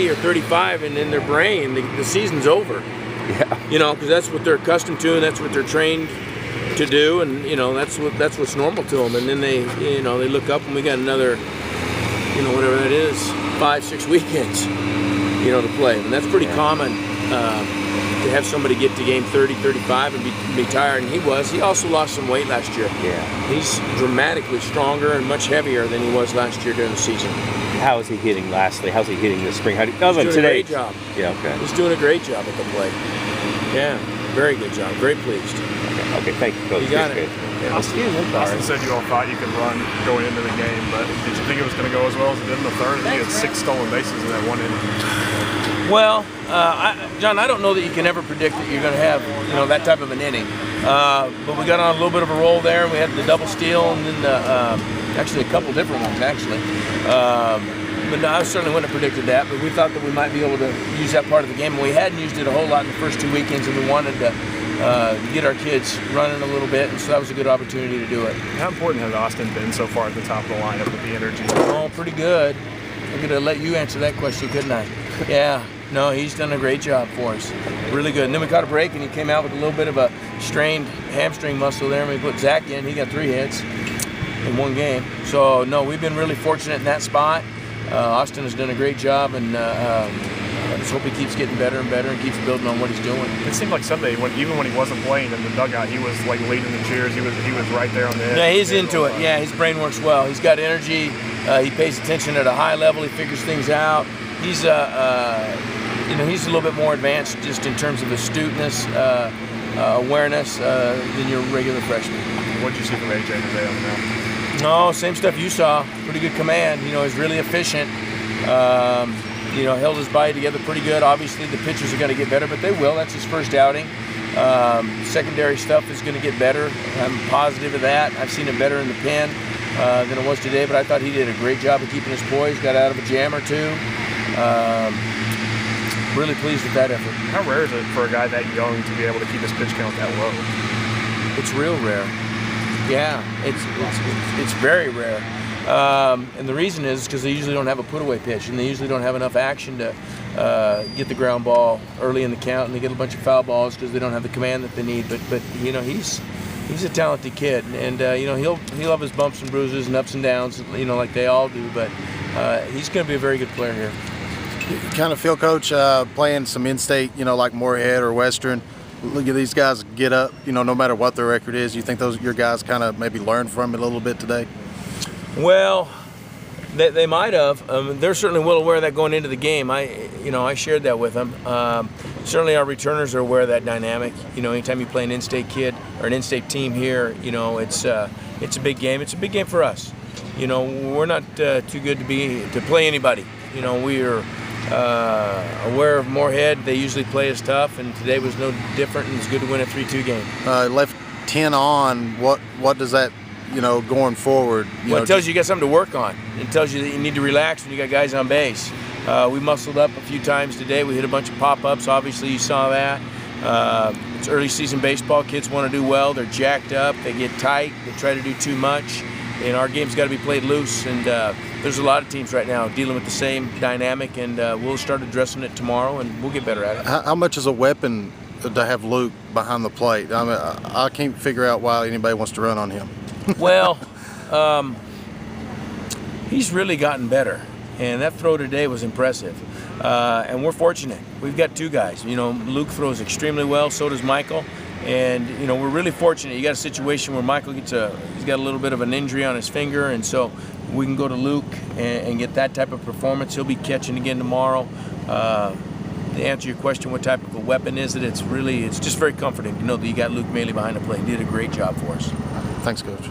or 35, and in their brain, the season's over. Yeah. You know, because that's what they're accustomed to, and that's what they're trained to do, and you know that's what's normal to them. And then they look up, and we got another, whatever that is, 5-6 weekends, to play, and that's pretty common to have somebody get to game 30, 35 and be tired. And he also lost some weight last year. Yeah. He's dramatically stronger and much heavier than he was last year during the season. How is he hitting? Lastly, how's he hitting this spring? He's doing a great job. Yeah, okay. He's doing a great job at the plate. Yeah, very good job. Very pleased. Okay, thank you, Coach. You got it. Okay. Austin said you all thought you could run going into the game, but did you think it was going to go as well as it did in the third? He had 6 stolen bases in that one inning. Well, John, I don't know that you can ever predict that you're going to have that type of an inning. But we got on a little bit of a roll there, and we had the double steal, and then actually a couple different ones actually. But no, I certainly wouldn't have predicted that. But we thought that we might be able to use that part of the game, and we hadn't used it a whole lot in the first 2 weekends, and we wanted to get our kids running a little bit, and so that was a good opportunity to do it. How important has Austin been so far at the top of the lineup with the energy? Oh, pretty good. I could have let you answer that question, couldn't I? Yeah. No, he's done a great job for us. Really good. And then we caught a break, and he came out with a little bit of a strained hamstring muscle there, and we put Zach in. He got 3 hits in 1 game. So, no, we've been really fortunate in that spot. Austin has done a great job, and I just hope he keeps getting better and better and keeps building on what he's doing. It seemed like Sunday, even when he wasn't playing in the dugout, he was like leading the cheers. He was right there on the edge. Yeah, he's into it. Yeah, his brain works well. He's got energy. He pays attention at a high level. He figures things out. He's he's a little bit more advanced just in terms of astuteness, awareness than your regular freshman. What did you see from AJ today on the mound? No, same stuff you saw. Pretty good command. He's really efficient. Held his body together pretty good. Obviously, the pitchers are going to get better, but they will. That's his first outing. Secondary stuff is going to get better. I'm positive of that. I've seen it better in the pen than it was today, but I thought he did a great job of keeping his poise. Got out of a jam or two. Really pleased with that effort. How rare is it for a guy that young to be able to keep his pitch count that low? It's real rare. Yeah, it's very rare. And the reason is because they usually don't have a put-away pitch, and they usually don't have enough action to get the ground ball early in the count, and they get a bunch of foul balls because they don't have the command that they need. But he's a talented kid, and he'll have his bumps and bruises and ups and downs, like they all do. But he's going to be a very good player here. You kind of feel, Coach, playing some in-state, like Morehead or Western. Look at these guys get up, no matter what their record is. You think your guys kind of maybe learned from it a little bit today? Well, they might have. They're certainly well aware of that going into the game. I shared that with them. Certainly our returners are aware of that dynamic. Anytime you play an in-state kid or an in-state team here, it's a big game. It's a big game for us. We're not too good to play anybody. We are aware of Morehead. They usually play us tough, and today was no different, and it's good to win a 3-2 game. Left 10 on. What does that, going forward? It tells you got something to work on. It tells you that you need to relax when you got guys on base. We muscled up a few times today. We hit a bunch of pop-ups. Obviously, you saw that. It's early season baseball. Kids want to do well. They're jacked up. They get tight. They try to do too much. And our game's got to be played loose. And there's a lot of teams right now dealing with the same dynamic. And we'll start addressing it tomorrow, and we'll get better at it. How much is a weapon to have Luke behind the plate? I mean, I can't figure out why anybody wants to run on him. Well, he's really gotten better, and that throw today was impressive. And we're fortunate. We've got 2 guys. Luke throws extremely well, so does Michael. And, we're really fortunate. You got a situation where Michael he's got a little bit of an injury on his finger, and so we can go to Luke and get that type of performance. He'll be catching again tomorrow. To answer your question, what type of a weapon is it? It's just very comforting to know that you got Luke Maley behind the plate. He did a great job for us. Thanks, Coach.